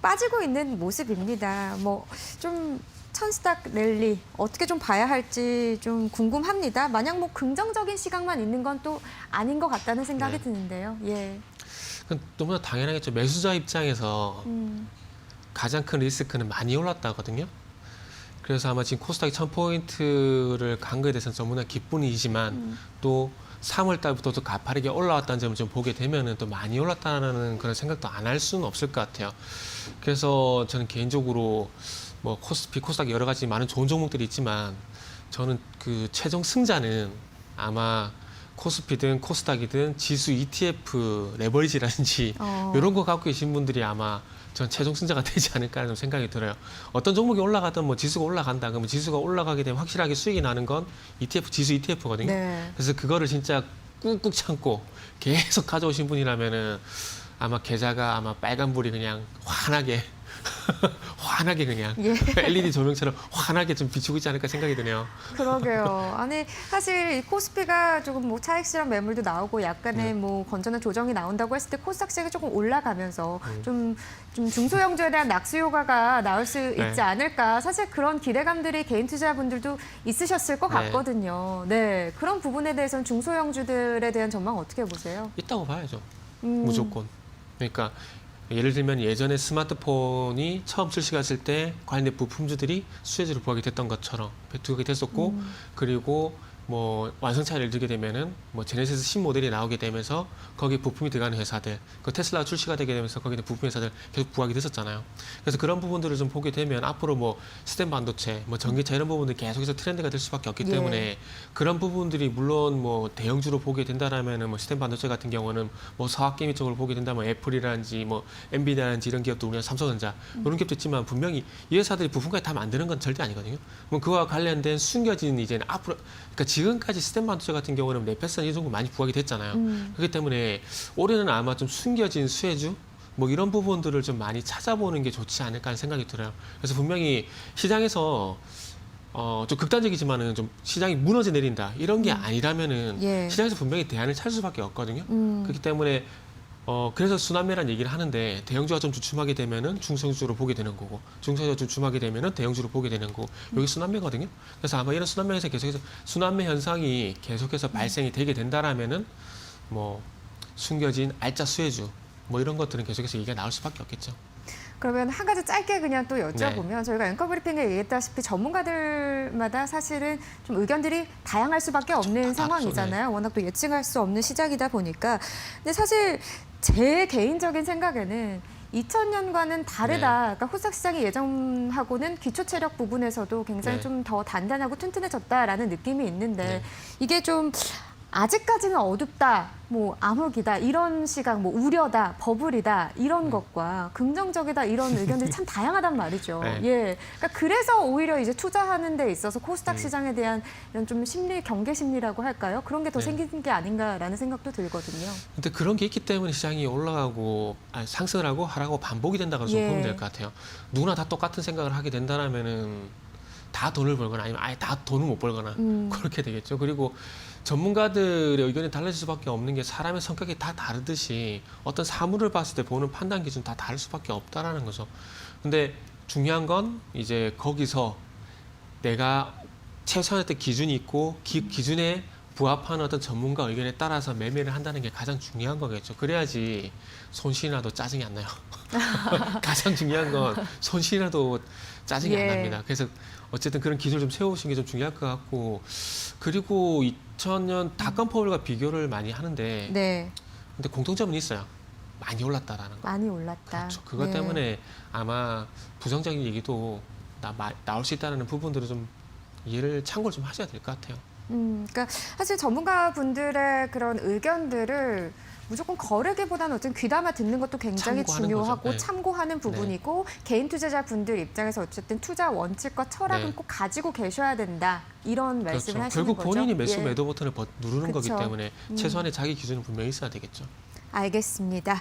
빠지고 있는 모습입니다. 뭐 좀 천스탁 랠리 어떻게 좀 봐야 할지 좀 궁금합니다. 마냥 뭐 긍정적인 시각만 있는 건 또 아닌 것 같다는 생각이 네. 드는데요. 예. 그건 너무나 당연하겠죠. 매수자 입장에서 가장 큰 리스크는 많이 올랐다거든요. 그래서 아마 지금 코스닥이 1000포인트를 간 거에 대해서는 너무나 기쁜이지만 또 3월 달부터 또 가파르게 올라왔다는 점을 좀 보게 되면은 또 많이 올랐다는 그런 생각도 안 할 수는 없을 것 같아요. 그래서 저는 개인적으로 뭐 코스피, 코스닥 여러 가지 많은 좋은 종목들이 있지만 저는 그 최종 승자는 아마 코스피든 코스닥이든 지수 ETF 레버리지라든지 이런 거 갖고 계신 분들이 아마 전 최종 승자가 되지 않을까라는 생각이 들어요. 어떤 종목이 올라가든 뭐 지수가 올라간다 그러면 지수가 올라가게 되면 확실하게 수익이 나는 건 ETF, 지수 ETF거든요. 네. 그래서 그거를 진짜 꾹꾹 참고 계속 가져오신 분이라면은 아마 계좌가 아마 빨간불이 그냥 환하게 환하게 그냥 예. LED 조명처럼 환하게 좀 비추고 있지 않을까 생각이 드네요. 그러게요. 아니 사실 이 코스피가 조금 뭐 차익 실현 매물도 나오고 약간의 뭐 건전한 조정이 나온다고 했을 때 코스닥 시장이 조금 올라가면서 좀 중소형주에 대한 낙수 효과가 나올 수 네. 있지 않을까. 사실 그런 기대감들이 개인 투자자분들도 있으셨을 것 네. 같거든요. 네, 그런 부분에 대해서는 중소형주들에 대한 전망 어떻게 보세요? 있다고 봐야죠. 무조건. 그러니까 예를 들면 예전에 스마트폰이 처음 출시했을 때 관련된 부품주들이 수혜주로 부각이 됐던 것처럼 배투가 됐었고 그리고 뭐 완성차를 들게 되면은 뭐 제네시스 신모델이 나오게 되면서 거기에 부품이 들어가는 회사들, 그 테슬라가 출시가 되게 되면서 거기에 부품 회사들 계속 부각이 됐었잖아요. 그래서 그런 부분들을 좀 보게 되면 앞으로 뭐 스템 반도체, 뭐 전기차 이런 부분들이 계속해서 트렌드가 될 수밖에 없기 때문에 그런 부분들이 물론 뭐 대형주로 보게 된다라면은 뭐 스템 반도체 같은 경우는 뭐 서학개미 쪽으로 보게 된다면 애플이라든지 뭐 엔비디아라든지 이런 기업도 우리가 삼성전자 이런 기업도 있지만 분명히 이 회사들이 부품까지 다 만드는 건 절대 아니거든요. 그럼 그와 관련된 숨겨진 이제는 앞으로 그러니까 지금까지 스템 반도체 같은 경우는 네페스나 이 정도 많이 부각이 됐잖아요. 그렇기 때문에 올해는 아마 좀 숨겨진 수혜주 뭐 이런 부분들을 좀 많이 찾아보는 게 좋지 않을까 하는 생각이 들어요. 그래서 분명히 시장에서 좀 극단적이지만은 좀 시장이 무너져 내린다 이런 게 아니라면은 예. 시장에서 분명히 대안을 찾을 수밖에 없거든요. 그렇기 때문에 그래서 순환매란 얘기를 하는데 대형주가 좀 주춤하게 되면은 중성주로 보게 되는 거고 중성주가 주춤하게 되면은 대형주로 보게 되는 거고 여기 순환매거든요. 그래서 아마 이런 순환매에서 계속해서 순환매 현상이 계속해서 발생이 되게 된다라면은 뭐 숨겨진 알짜 수혜주 뭐 이런 것들은 계속해서 얘기가 나올 수밖에 없겠죠. 그러면 한 가지 짧게 그냥 또 여쭤보면 저희가 앵커 브리핑에 얘기했다시피 전문가들마다 사실은 좀 의견들이 다양할 수밖에 없는 상황이잖아요. 워낙 또 예측할 수 없는 시장이다 보니까. 근데 사실 제 개인적인 생각에는 2000년과는 다르다. 그러니까 코스닥 시장이 예전하고는 기초 체력 부분에서도 굉장히 좀 더 단단하고 튼튼해졌다라는 느낌이 있는데 이게 좀 아직까지는 어둡다, 뭐 암흑이다 이런 시각, 뭐 우려다, 버블이다 이런 것과 긍정적이다 이런 의견들이 참 다양하단 말이죠. 네. 예, 그러니까 그래서 오히려 이제 투자하는 데 있어서 코스닥 시장에 대한 이런 좀 경계 심리라고 할까요? 그런 게 더 생기는 게 아닌가라는 생각도 들거든요. 근데 그런 게 있기 때문에 시장이 올라가고 상승을 하고 하락하고 반복이 된다고 좀 보면 될 것 같아요. 누구나 다 똑같은 생각을 하게 된다라면은 다 돈을 벌거나 아니면 아예 다 돈을 못 벌거나 그렇게 되겠죠. 그리고 전문가들의 의견이 달라질 수밖에 없는 게 사람의 성격이 다 다르듯이 어떤 사물을 봤을 때 보는 판단 기준 다 다를 수밖에 없다라는 거죠. 근데 중요한 건 이제 거기서 내가 최소한의 기준이 있고 기준에 부합하는 어떤 전문가 의견에 따라서 매매를 한다는 게 가장 중요한 거겠죠. 그래야지 손실이 나도 짜증이 안 나요. 가장 중요한 건 손실이 나도 짜증이 안 납니다. 그래서 어쨌든 그런 기준을 좀 세우시는 게 좀 중요할 것 같고 그리고 2000년 닷컴 버블과 비교를 많이 하는데 근데 공통점은 있어요. 많이 올랐다라는 거. 많이 올랐다. 그렇죠. 그것 때문에 아마 부정적인 얘기도 나올 수 있다는 부분들을 좀 이해를 참고를 좀 하셔야 될 것 같아요. 그러니까 사실 전문가분들의 그런 의견들을 무조건 거르기보다는 어쨌든 귀담아 듣는 것도 굉장히 참고하는 중요하고 거죠. 참고하는 부분이고 개인 투자자분들 입장에서 어쨌든 투자 원칙과 철학은 꼭 가지고 계셔야 된다. 이런 말씀을 하시는 결국 거죠. 본인이 매수 매도 버튼을 누르는 거기 그쵸. 때문에 최소한의 자기 기준은 분명히 있어야 되겠죠. 알겠습니다.